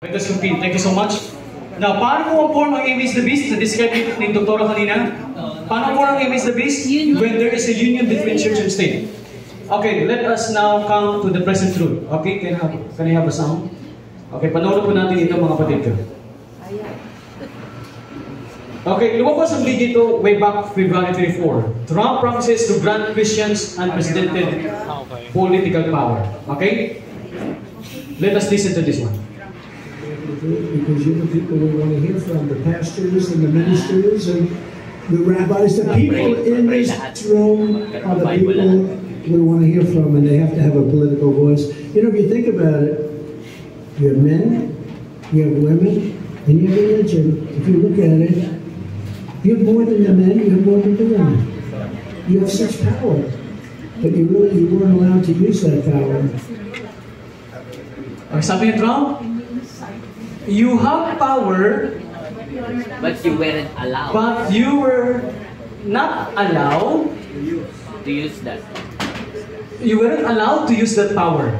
Let us continue. Thank you so much. Now, paano mo form ang image the beast? Na-describe ni Doktora kanina. Paano form ang image the beast? When there is a union between church and state. Okay, let us now come to the present truth. Okay, can I have a sound? Okay, panoorin po natin ito mga kapatid ko. Okay, lumabas ang video ito way back February 24. Trump promises to grant Christians unprecedented political power. Okay? Let us listen to this one. Because you're the people we want to hear from, the pastors and the ministers and the rabbis, the people in this room are the people we want to hear from, and they have to have a political voice. You know, if you think about it, you have men, you have women, and you have religion. If you look at it, you have more than the men, you have more than the women. You have such power, but you weren't allowed to use that power. Sabi ni Trump, you have power, but you weren't allowed. But you were not allowed to use that. You weren't allowed to use that power.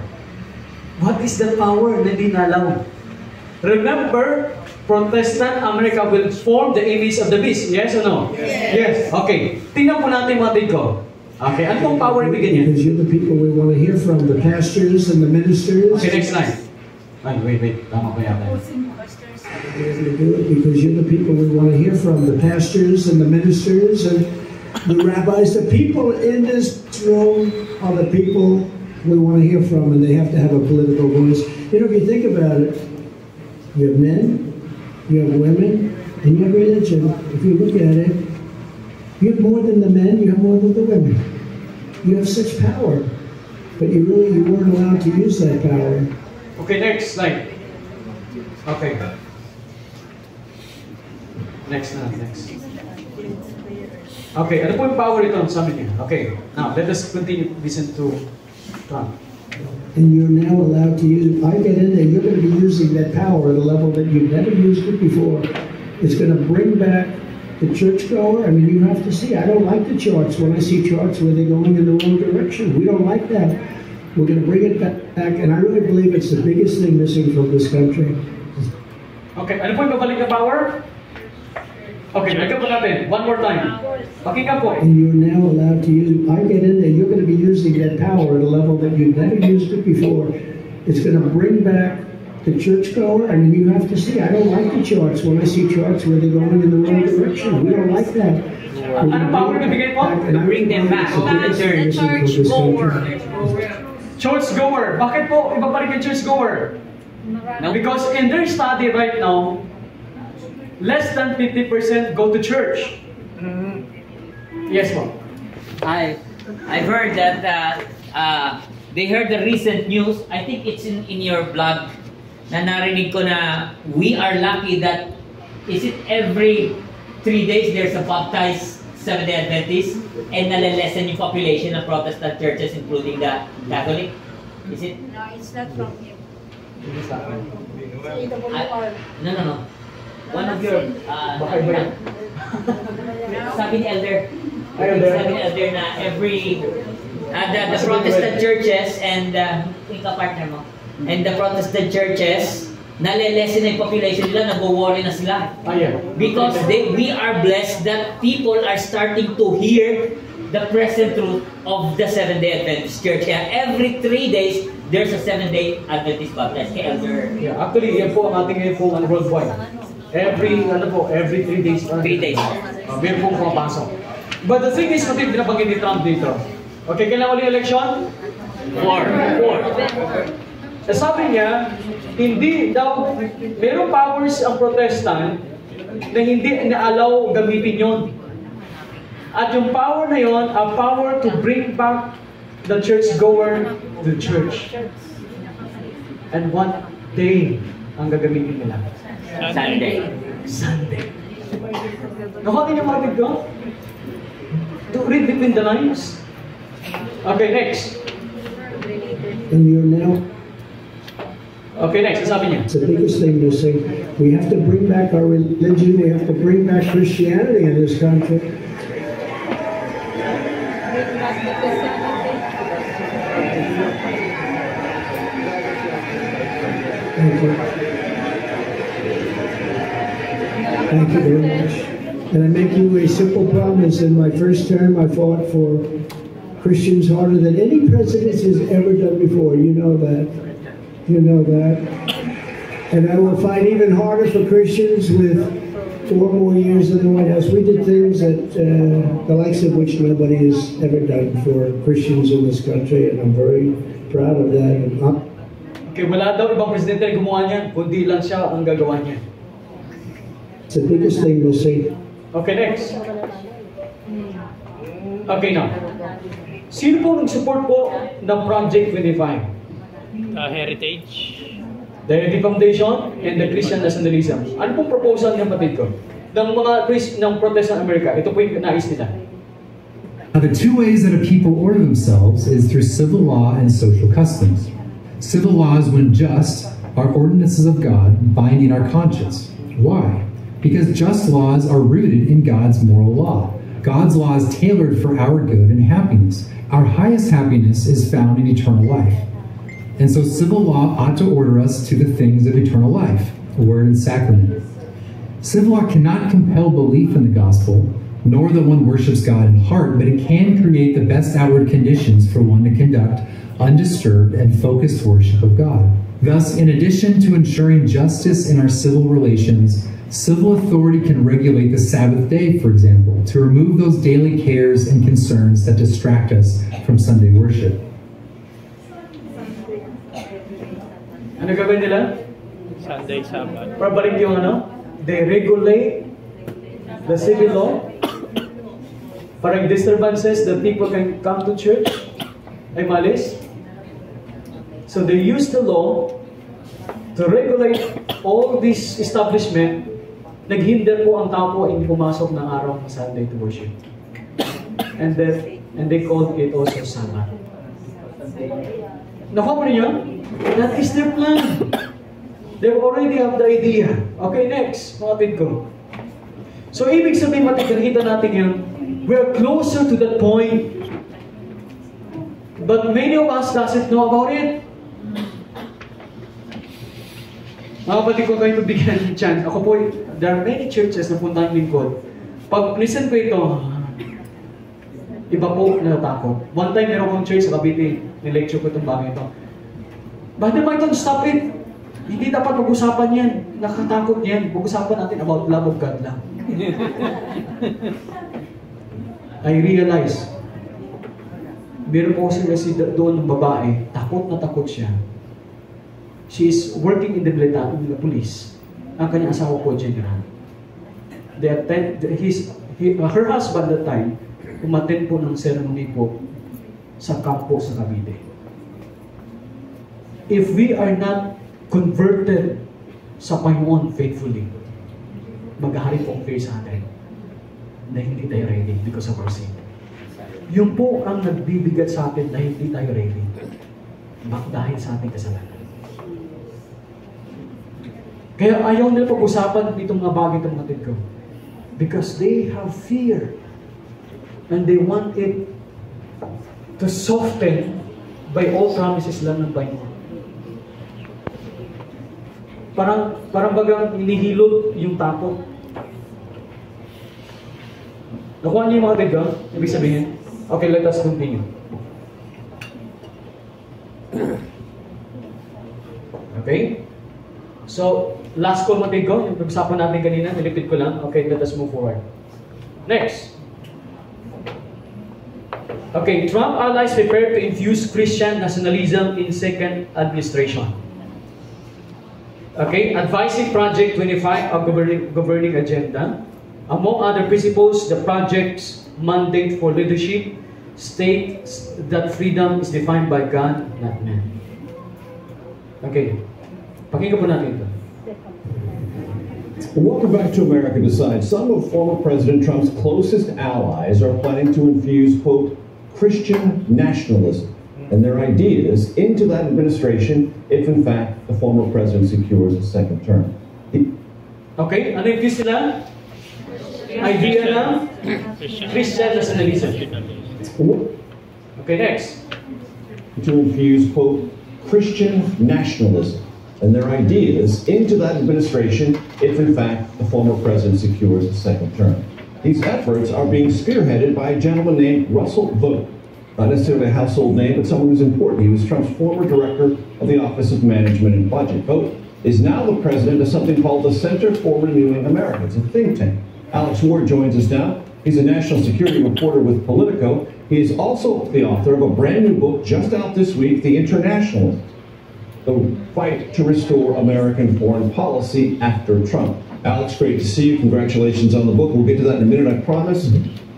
What is that power na di na-allow? Remember, Protestant America will form the image of the beast. Yes or no? Yes. Okay. Tingnan po natin mga ko. Okay. Ano pong power ibigay niya? Because you're the people we want to hear from, the pastors and the ministers. Okay, next slide. Wait. Tama ko yata. Because you're the people we want to hear from, the pastors and the ministers and the rabbis. The people in this room are the people we want to hear from, and they have to have a political voice. You know, if you think about it, you have men, you have women, and you have religion. If you look at it, you have more than the men, you have more than the women. You have such power, but you weren't allowed to use that power. Okay, next slide. Okay. Next. Okay, ano po yung power ito? Sabi niya. Okay, now let us continue to listen to Trump. And you're now allowed to use, I get in there, you're going to be using that power at a level that you've never used it before. It's going to bring back the churchgoer. I mean, you have to see, I don't like the charts. When I see charts where they're going in the wrong direction, we don't like that. We're going to bring it back, and I really believe it's the biggest thing missing from this country. Okay, ano po yung babalik na power? Okay, balikan po natin. One more time. Pakinggan po. And you're now allowed to use, I get in there, you're going to be using that power at a level that you've never used it before. It's going to bring back the churchgoer. I mean, you have to see, I don't like the charts. When I see charts where they're going in the wrong direction, we don't like that. Ano power na bigay po? To bring them back to the churchgoer. Churchgoer. Bakit po ibabalik yung churchgoer? No. Because in their study right now, less than 50% go to church. Yes, ma'am. I've heard that they heard the recent news. I think it's in your blog. Na narinig ko na we are lucky that is it every 3 days there's a baptized Seventh-day Adventist and nalalessen yung population ng Protestant churches including the Catholic. Is it? No, it's not from him. No. One of your sabi ni Elder na every the Protestant churches and partner mo and the Protestant churches nalelessen na yung population nila, nag-worry na sila. Because we are blessed that people are starting to hear the present truth of the Seventh-day Adventist Church. Kaya every 3 days, there's a Seventh-day Adventist baptized. Kaya Elder. Yeah, actually, yan po ang ating ngayon po worldwide. Every 3 days. 3 days. Meron pong pumapasok. But the thing is, pati binabanggit ni Trump dito. Okay, kailan ulit election? 4. Sabi niya, hindi daw, merong powers ang Protestant na hindi na-allow gamitin yon. At yung power na yon, ang power to bring back the churchgoer to church. And one day, ang gagamitin nila. Sunday. Nakuha niyo mga bigyo? To read between the lines. Okay, next. And you're now... Okay, next. Sabi niya. It's the biggest thing missing. We have to bring back our religion. We have to bring back Christianity in this country. Thank you. Thank you very much. And I make you a simple promise. In my first term, I fought for Christians harder than any president has ever done before. You know that. You know that. And I will fight even harder for Christians with 4 more years in the White House. We did things that the likes of which nobody has ever done for Christians in this country, and I'm very proud of that. And Okay, wala daw ibang presidente na gumawa niyan, kundi lang siya ang gagawa niya. it's the biggest thing we'll see. Okay, next. Okay, now. Sino po nag-support po ng Project 25? Heritage. The Heritage Foundation and the Christian Nationalism. Ano pong proposal ng batid ko? Ng mga ng protest ng Amerika. Ito po yung nais nila. Now, the two ways that a people order themselves is through civil law and social customs. Civil laws, when just, are ordinances of God binding our conscience. Why? Because just laws are rooted in God's moral law. God's law is tailored for our good and happiness. Our highest happiness is found in eternal life. And so civil law ought to order us to the things of eternal life, word and sacrament. Civil law cannot compel belief in the gospel, nor that one worships God in heart, but it can create the best outward conditions for one to conduct undisturbed and focused worship of God. Thus, in addition to ensuring justice in our civil relations, civil authority can regulate the Sabbath day, for example, to remove those daily cares and concerns that distract us from Sunday worship. Ano gawin nila? Sunday, Sabbath. Pabalik yung ano? They regulate the civil law. Parang disturbances that people can come to church ay malis. So they use the law to regulate all this establishment. Naghinder po ang tao po hindi pumasok ng araw ng Sunday to worship. And they called it also Sabbath. Nakuha mo niyo? That is their plan. They already have the idea. Okay, next. Mga ko. So, ibig sabihin, matikita natin yun, we are closer to that point. But many of us doesn't know about it. Mga kapatid ko kayo mabigyan ng chance. Ako po, there are many churches na punta ng lingkod. Pag listen ko ito, iba po natatakot. One time, meron kong church sa Cavite, nilecture ko itong bagay ito. Bakit naman ito? Stop it! Hindi dapat pag-usapan yan. Nakatakot yan. Pag-usapan natin about love of God lang. I realize, meron po kasi doon ng babae, takot na takot siya. She is working in the police. Ang kanyang asawa po, general. Her husband that time, umattend po ng ceremony po sa kampo sa Cavite. If we are not converted sa Panginoon faithfully, maghahari po ang fear sa atin na hindi tayo ready because of our sin. Yun po ang nagbibigat sa atin na hindi tayo ready dahil sa ating kasalanan. Kaya ayaw nila pag-usapan itong mga bagay itong natin ko. Because they have fear. And they want it to soften by all promises lang ng Panginoon. Parang bagang inihilot yung takot. Nakuha niyo yung mga tiga? Ibig sabihin? Okay, let us continue. Okay? So, last call mga tiga, yung pag-usapan natin kanina, nilipid ko lang. Okay, let us move forward. Next. Okay, Trump allies prepare to infuse Christian nationalism in second administration. Okay, advising Project 25, a governing agenda. Among other principles, the project's mandate for leadership states that freedom is defined by God, not man. Okay, pakinggan po natin ito. Welcome back to America Decides. Some of former President Trump's closest allies are planning to infuse, quote, Christian nationalism and their ideas into that administration if, in fact, the former president secures a second term. Okay, ano yung sila? Idea ng Christian nationalism. Okay, next. To infuse, quote, Christian nationalism and their ideas into that administration if, in fact, the former president secures a second term. These efforts are being spearheaded by a gentleman named Russell Vought. Not necessarily a household name, but someone who's important. He was Trump's former director of the Office of Management and Budget. Vought is now the president of something called the Center for Renewing America. It's a think tank. Alex Ward joins us now. He's a national security reporter with Politico. He is also the author of a brand new book just out this week, The Internationalist, the fight to restore American foreign policy after Trump. Alex, great to see you. Congratulations on the book. We'll get to that in a minute, I promise.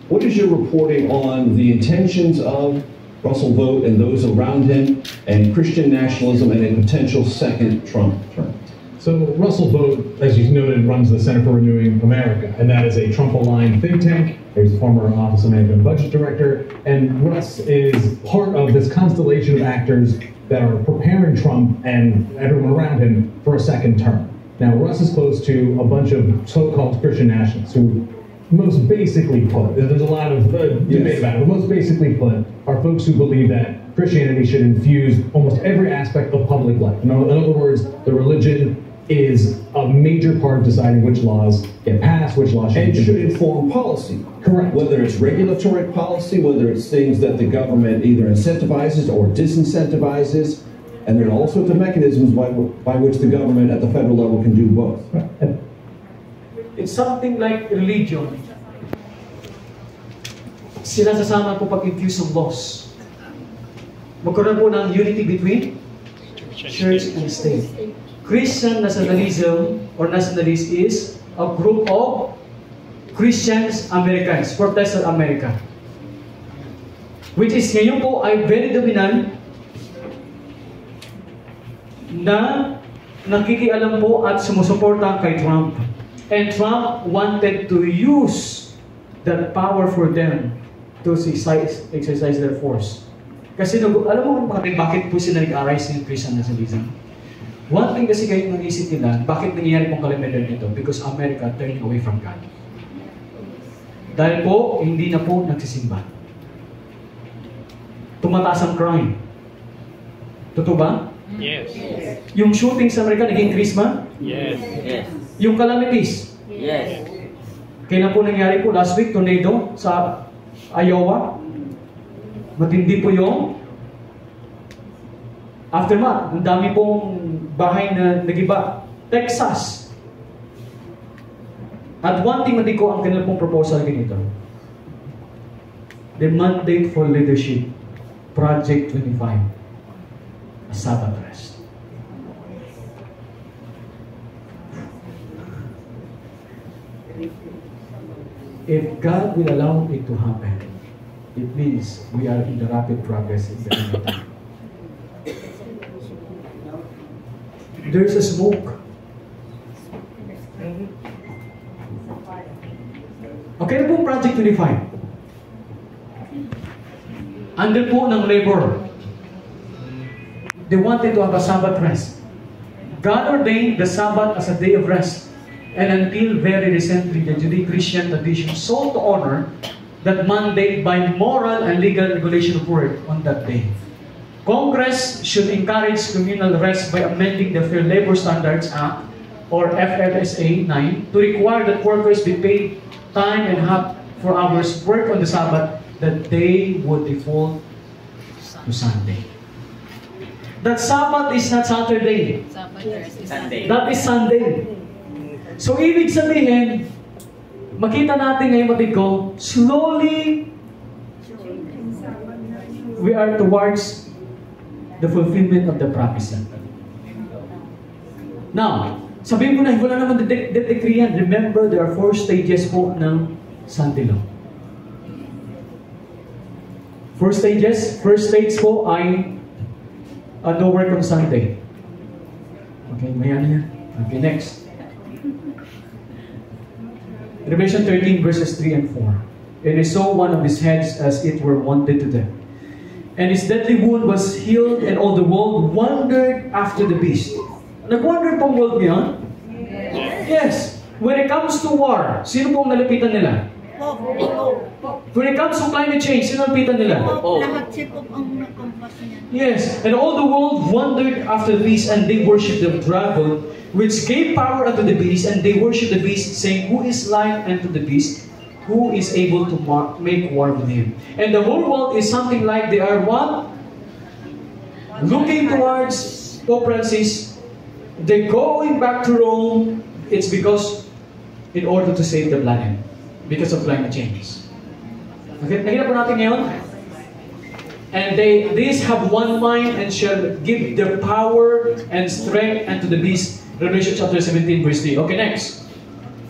What is your reporting on the intentions of Russell Vought and those around him and Christian nationalism and a potential second Trump term? So Russell Vought, as you noted, runs the Center for Renewing America, and that is a Trump-aligned think tank. He's the former Office of Management and Budget Director, and Russ is part of this constellation of actors that are preparing Trump and everyone around him for a second term. Now, Russ is close to a bunch of so-called Christian nationalists who, most basically put, there's a lot of debate about it, but most basically put, are folks who believe that Christianity should infuse almost every aspect of public life. In other words, the religion is a major part of deciding which laws get passed, which laws should be. And should inform policy. Correct. Whether it's regulatory policy, whether it's things that the government either incentivizes or disincentivizes, and there are all sorts of mechanisms by which the government at the federal level can do both. Right. It's something like religion. Sila sasama po pag-infuse ng laws. Magkaroon po ng unity between church and state. Christian nationalism or nationalist is a group of Christians Americans, Protestant America. Which is ngayon po ay very dominant na nakikialam po at sumusuporta kay Trump. And Trump wanted to use that power for them to exercise their force. Kasi alam mo bakit po sila nag-arise ng Christian nationalism? One thing kasi kayo nag-isip nila, bakit nangyayari pong kalimitan nito? Because America turning away from God. Dahil po, hindi na po nagsisimba. Tumataas ang crime. Totoo ba? Yes. Yung shooting sa Amerika, naging increase ba? Yes. Yes. Yung calamities. Yes. Kailan po nangyari po? Last week, tornado sa Iowa. Matindi po yung aftermath. Ang dami pong bahay na nagiba. Texas. At one thing mati ko ang kanila pong proposal ganito. The mandate for leadership, Project 25, a Sabbath rest. If God will allow it to happen, it means we are in the rapid progress in the end of time. There's a smoke. Okay na po Project 25. Under po ng labor. They wanted to have a Sabbath rest. God ordained the Sabbath as a day of rest. And until very recently, the Judeo-Christian tradition sought to honor that mandate by moral and legal regulation of work on that day. Congress should encourage communal rest by amending the Fair Labor Standards Act, or FLSA 9, to require that workers be paid time and half for hours work on the Sabbath, that they would default to Sunday. That Sabbath is not Saturday. Sunday. That is Sunday. So, ibig sabihin, makita natin ngayon matid ko, slowly, we are towards the fulfillment of the prophecy. Now, sabihin mo na, wala naman decree yan. Remember, there are 4 stages po ng Sunday law. 4 stages. First stage po ay no work on Sunday. Okay, may ano yan. Okay, next. Revelation 13 verses 3 and 4. And he saw one of his heads as it were wounded to death. And his deadly wound was healed, and all the world wondered after the beast. Nag-wonder pong world ngayon? Yes. When it comes to war, sino pong nalapitan nila? When it comes to climate change, sino ang pitan nila? Lahat si Pop ang nakampas niya. Yes, and all the world wondered after this, and they worshipped the dragon, which gave power unto the beast, and they worshipped the beast, saying, Who is like unto the beast? Who is able to make war with him? And the whole world is something like they are what? Looking towards Pope Francis. They're going back to Rome. It's because in order to save the planet. Because of climate change. Okay, nakita po natin ngayon? And these have one mind and shall give their power and strength unto the beast. Revelation chapter 17 verse 3. Okay, next.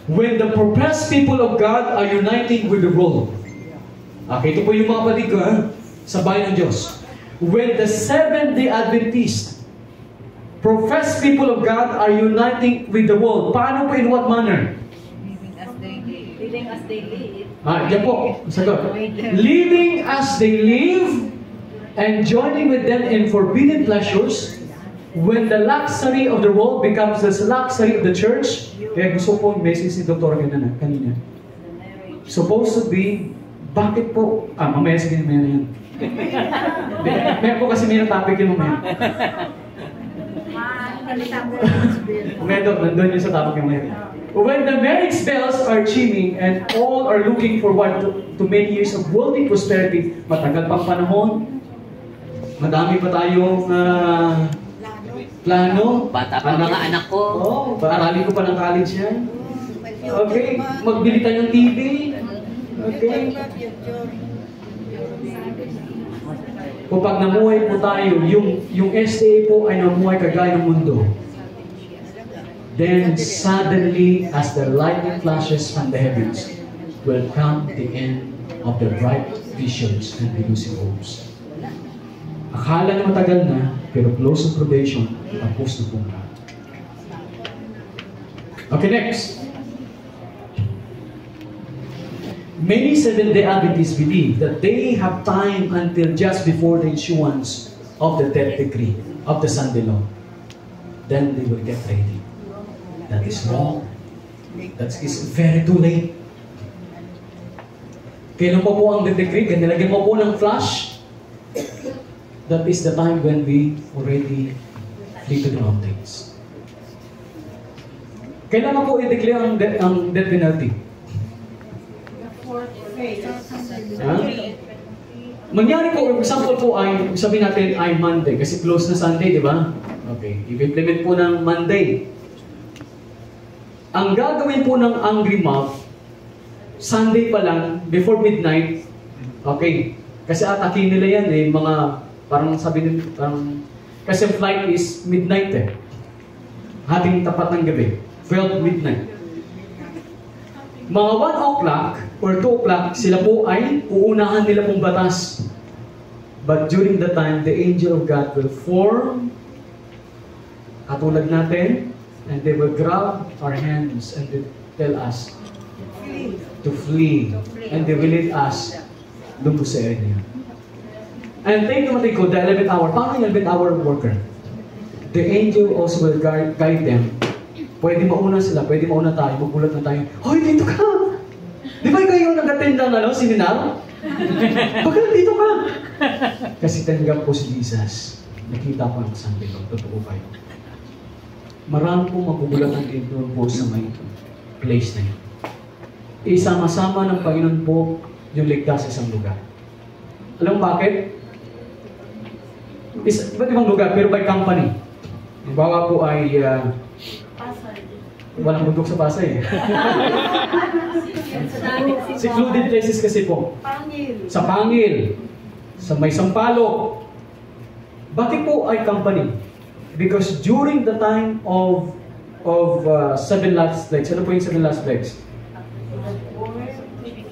When the professed people of God are uniting with the world. Okay, ito po yung mga paligka sa bayan ng Diyos. When the Seventh-day Adventist professed people of God are uniting with the world. Paano po, in what manner? Living as they live. Yan po. Sagot. Living as they live and joining with them in forbidden pleasures. When the luxury of the world becomes the luxury of the church. Kaya gusto po message ni Dr. kanina. Supposed to be, bakit po, mamaya sige na yan. Meron po kasi may topic yun mamaya. Mamaya Dok, nandun yun sa topic yung mamaya. When the marriage bells are chiming and all are looking forward to many years of worldly prosperity, matagal pang panahon, madami pa tayong plano. Bata pa mga anak ko. Paaralin ko pa ng college yan. Okay, magbili tayo ng TV. Okay. Kapag namuhay po tayo, yung STA po ay namuhay kagaya ng mundo. Then suddenly, as the lightning flashes from the heavens, will come the end of the bright visions and delusive hopes. Akala na matagal na, pero close to probation, tapos na po na. Okay, next. Many Seventh-day Adventists believe that they have time until just before the issuance of the death decree of the Sunday law. Then they will get ready. That is wrong. That is very too late. Kailan po ang decree? Nilagyan mo po ng flash. That is the time when we already flee to the mountains. Kailan po i-declare ang death penalty? Mangyari po, example po ay, sabihin natin ay Monday, kasi close na Sunday, di ba? Okay, i-implement po ng Monday. Ang gagawin po ng Angry Mob, Sunday pa lang, before midnight, okay, kasi atakin nila yan eh, mga, parang sabi nila, kasi flight is midnight eh. Hating tapat ng gabi, 12 midnight. Mga 1 o'clock or 2 o'clock, sila po ay uunahan nila pong batas. But during the time, the angel of God will form, katulad natin, and they will grab our hands and they tell us to flee. And they will lead us doon po sa area. And take naman ko, the 11th hour. Paano yung 11th hour worker? The angel also will guide them. Pwede mauna sila, pwede mauna tayo, magulat na tayo. Hoy, dito ka! Di ba kayo nag-attend ng seminar? Bakit dito ka? Kasi tanggap po si Jesus. Nakita ko ang Sunday Lord. Totoo kayo. Marami pong magugulatan din doon po sa may place na yun. Isama-sama ng Panginoon po yung ligtas sa isang lugar. Alam mo bakit? Iba't ibang lugar, pero by company. Yung bawa po ay walang bundok sa Pasay. Secluded places kasi po. Sa Pangil. Sa may Sampaloc. Bakit po ay company? Because during the time of 7 last plagues, ano po yung 7 last plagues?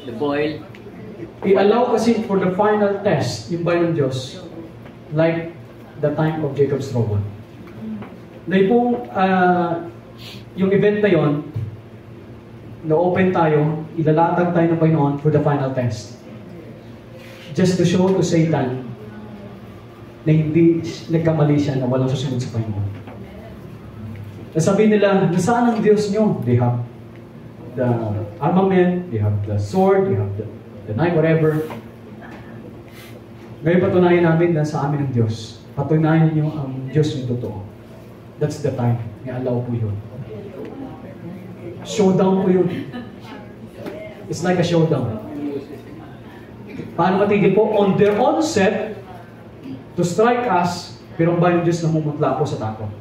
The boil. I-allow kasi for the final test, yung bayan ng Diyos, like the time of Jacob's trouble. Dahil po, yung event na yon, na-open tayo, ilalatag tayo ng Panginoon for the final test. Just to show to Satan na hindi nagkamali siya na walang susunod sa Panginoon. Nasabi nila, nasaan ang Diyos nyo? They have. the armament, you have the sword, you have the knife, whatever. Ngayon patunayan namin na sa amin ang Diyos. Patunayan niyo ang Diyos yung totoo. That's the time. I-allow po yun. Showdown po yun. It's like a showdown. Paano matigil po? On their own set to strike us, pero ang bayan ng Diyos namumutla po sa takot.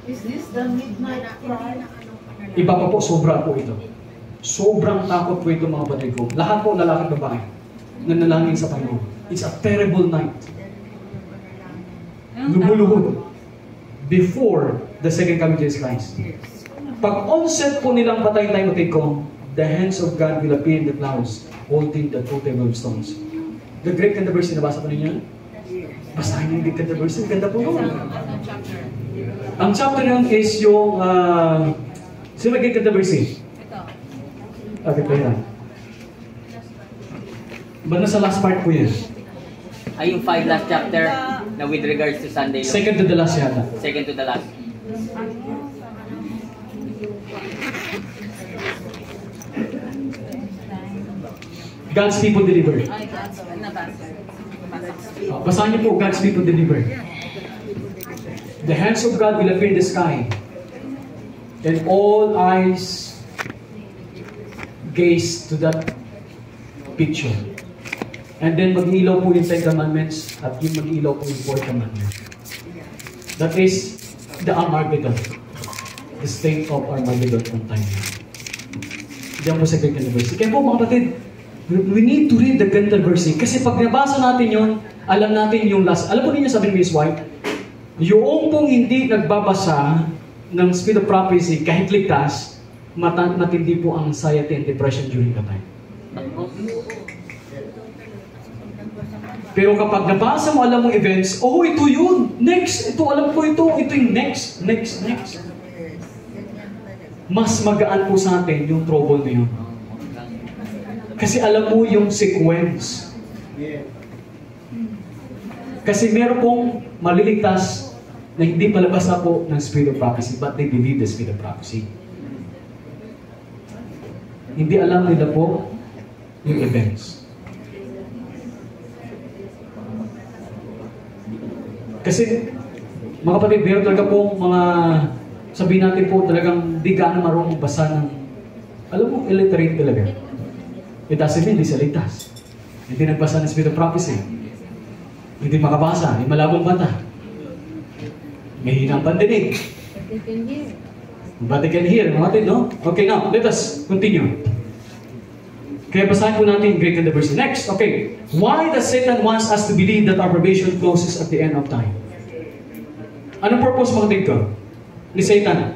Is this the midnight cry? Iba pa po, sobra po ito. Sobrang takot po ito mga batid ko. Lahat po lalaki at babae nanalangin sa Panginoon. It's a terrible night. Lumuluhod before the second coming of Jesus Christ. Pag onset po nilang patayin tayo batid ko, the hands of God will appear in the clouds holding the two tabled stones. The Greek controversy, nabasa po ninyo? Basahin yung Greek controversy. Ganda po yun. Ang chapter yun is yung sino Greek controversy? Okay, tayo lang. Ba sa last part po yan? Ay, yung 5 last chapter na with regards to Sunday law. Second to the last yata. Second to the last. God's people delivered. Basahin niyo po, God's people delivered. The hands of God will appear in the sky, and all eyes gaze to that picture. And then mag-ilaw po yung 10 commandments at yung mag-ilaw po yung 4 commandments. That is the Armageddon. The state of Armageddon on time. Diyan po sa Greek Controversy. Kaya po mga kapatid, we need to read the Controversy. Kasi pag nabasa natin yun, alam natin yung last. Alam po ninyo sabi ni Miss White, yung pong hindi nagbabasa ng Spirit of Prophecy kahit ligtas, matindi po ang anxiety and depression during that time. Pero kapag nabasa mo, alam mong events, oh, ito yun, next, ito, alam ko ito yung next. Mas magaan po sa atin yung trouble na yun. Kasi alam mo yung sequence. Kasi meron pong maliligtas na hindi palabas na po ng Spirit of Prophecy, but they believe the Spirit of Prophecy. Hindi alam nila po yung events. Kasi, mga kapatid, meron talaga pong mga, sabihin natin po talagang di gaano marunong basa ng, alam mo, illiterate talaga. It doesn't mean, hindi siya ligtas. Hindi nagbasa ng Spirit of Prophecy. Hindi makabasa, may malabong mata. May hinang pandinig. But they can hear, mga kapatid, no? Okay, now, let us continue. Kaya basahin po natin Greek and the verse. Next, okay. Why does Satan wants us to believe that our probation closes at the end of time? Anong purpose mga dito ni Satan?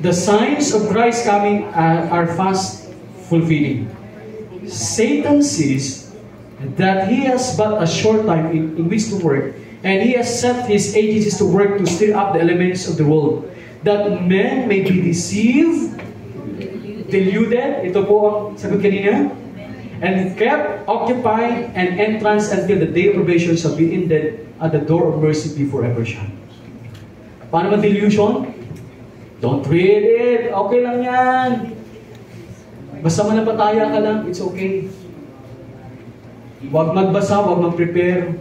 The signs of Christ coming are fast fulfilling. Satan sees that he has but a short time in which to work, and he has set his agencies to work to stir up the elements of the world, that men may be deceived, deluded, ito po ang sagot kanina, and kept occupied and entranced until the day of probation shall be ended at the door of mercy be forever shut. Paano ba delusion? Don't read it. Okay lang yan. Basta manapataya ka lang, it's okay. Huwag magbasa, huwag mag-prepare.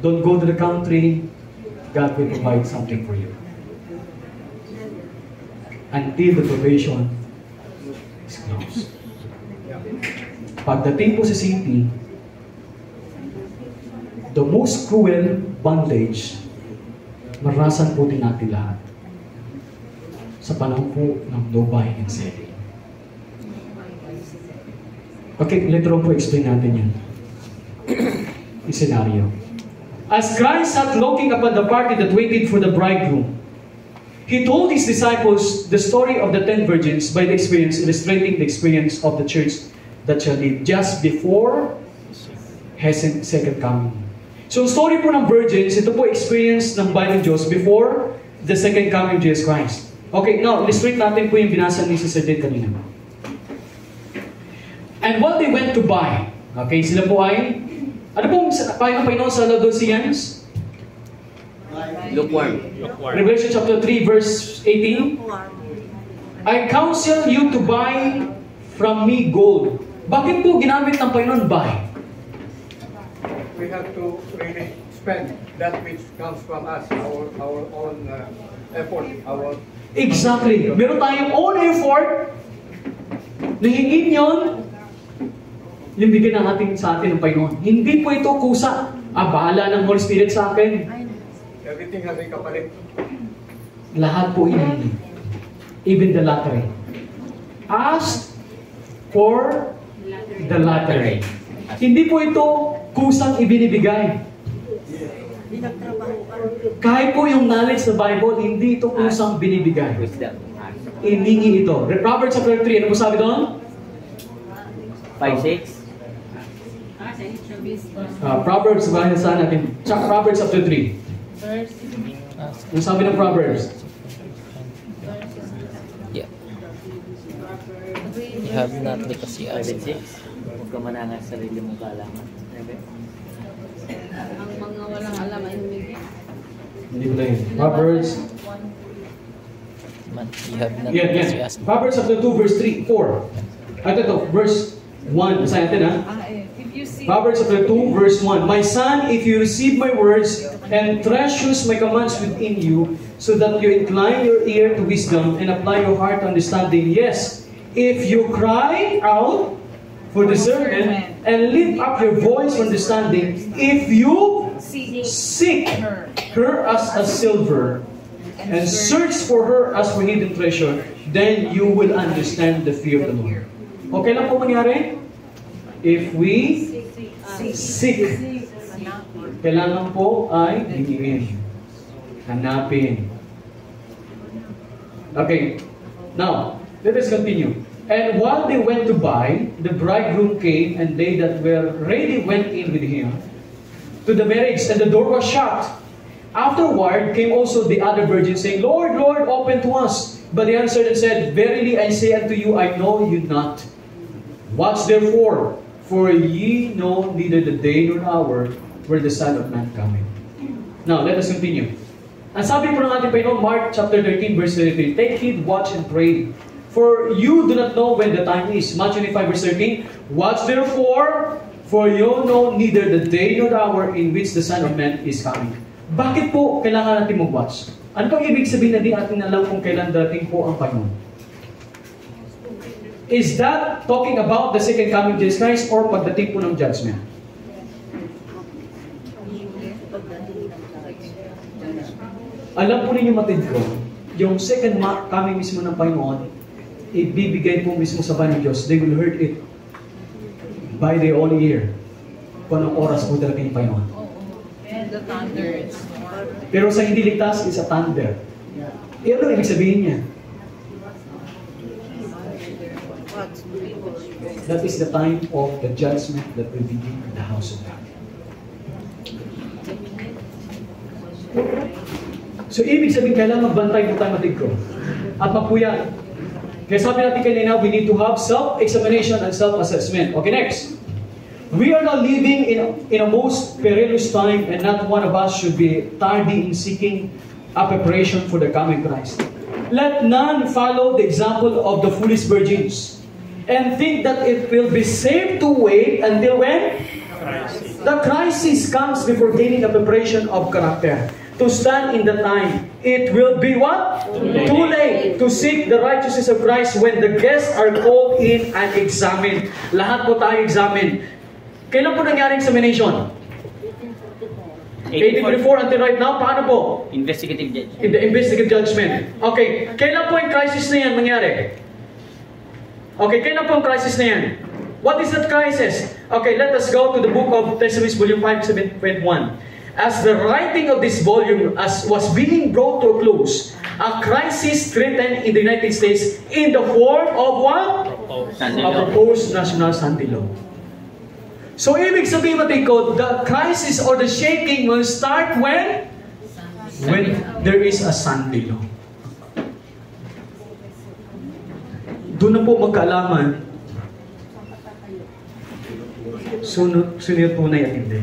Don't go to the country. God will provide something for you. Until the probation is closed. Pagdating po sa city, the most cruel bondage, maranasan po din natin lahat sa panahon po ng no buying and selling. Okay, later on po explain natin yan. Yung scenario. As Christ sat looking upon the party that waited for the bridegroom, He told His disciples the story of the 10 virgins by the experience, illustrating the experience of the church that shall live just before His second coming. So, story po ng virgins, ito po experience ng bayan ng Diyos before the second coming of Jesus Christ. Okay, now, illustrate natin po yung binasa ni Sister Jade kanina. And what they went to buy, okay, sila po ay, ano pong payo ng Panginoon sa Laodiceans? Lukewarm. Revelation chapter 3 verse 18. I counsel you to buy from me gold. Bakit po ginamit ng Panginoon buy? We have to really spend that which comes from us, our own effort, Exactly. Meron tayong own effort na hingin yun, yung bigyan natin sa atin ng Panginoon. Hindi po ito kusa. Bahala ng Holy Spirit sa akin. everything has a kapalit. Lahat po hinihingi. Even the lottery. Ask for the lottery. Hindi po ito kusang ibinibigay. Kahit po yung knowledge sa Bible, hindi ito kusang binibigay. Iningi ito. Proverbs chapter 3, ano po sabi doon? 5-6. Proverbs, bahin saan natin? Proverbs chapter 3. Ano sabi ng Proverbs? Yeah. You have not because you ask. 5-6. Huwag ka manangas sa sarili mong kaalaman. Ang mga walang alam ay humigit. Hindi ko lang. Proverbs. You have not because you ask. Proverbs chapter 2, verse 3, 4. Ito, verse 1. Basahin natin, ha? If you see Proverbs chapter 2, verse 1. My son, if you receive my words and treasures my commands within you, so that you incline your ear to wisdom and apply your heart to understanding. Yes, if you cry out for discernment and lift up your voice for understanding, if you seek her as a silver and search for her as for hidden treasure, then you will understand the fear of the Lord. Okay lang po mangyari? If we seek, kailangan po ay hingin, hanapin. Okay, now, let us continue. And while they went to buy, the bridegroom came, and they that were ready went in with him to the marriage, and the door was shut. Afterward came also the other virgins, saying, Lord, Lord, open to us. But he answered and said, Verily I say unto you, I know you not. Watch therefore, for ye know neither the day nor hour where the Son of Man cometh. Now, let us continue. Ang sabi po ng ating Panginoon, Mark chapter 13, verse 33, Take heed, watch, and pray. For you do not know when the time is. Matthew 25, verse 13, Watch therefore, for you know neither the day nor the hour in which the Son of Man is coming. Bakit po kailangan natin mag-watch? Ano pang ibig sabihin na di natin alam kung kailan dating po ang Panginoon? Is that talking about the second coming of Jesus Christ or pagdating po ng judgment? Alam po ninyo matid ko, yung second coming mismo ng Panginoon, ibibigay po mismo sa bayan ng Diyos. They will heard it by their own ear. Kung anong oras po talaga yung Panginoon. and the thunder is Pero sa hindi ligtas, is a thunder. Ano ibig sabihin niya? That is the time of the judgment that will begin in the house of God. So, ibig sabihin, kailangan magbantay po tayo matigro. At magpuyat. Kaya sabi natin kanina, we need to have self-examination and self-assessment. Okay, next. We are now living in a most perilous time, and not one of us should be tardy in seeking a preparation for the coming Christ. Let none follow the example of the foolish virgins and think that it will be safe to wait until when? The crisis comes before gaining a preparation of character. To stand in the time, it will be what? Too late to seek the righteousness of Christ when the guests are called in and examined. Lahat po tayo examined. Kailan po nangyari examination? 1844 until right now, paano po? Investigative judgment. In the investigative judgment. Okay, kailan po yung crisis na yan mangyari? Okay, kailan po yung crisis na yan? What is that crisis? Okay, let us go to the book of Testaments, volume 5, 7.1. As the writing of this volume was being brought to a close, a crisis threatened in the United States in the form of what? A proposed national Sunday law. So, ibig sabihin natin ko, the crisis or the shaking will start when? When there is a Sunday law. Doon na po magkaalaman, sunod tunay at hindi.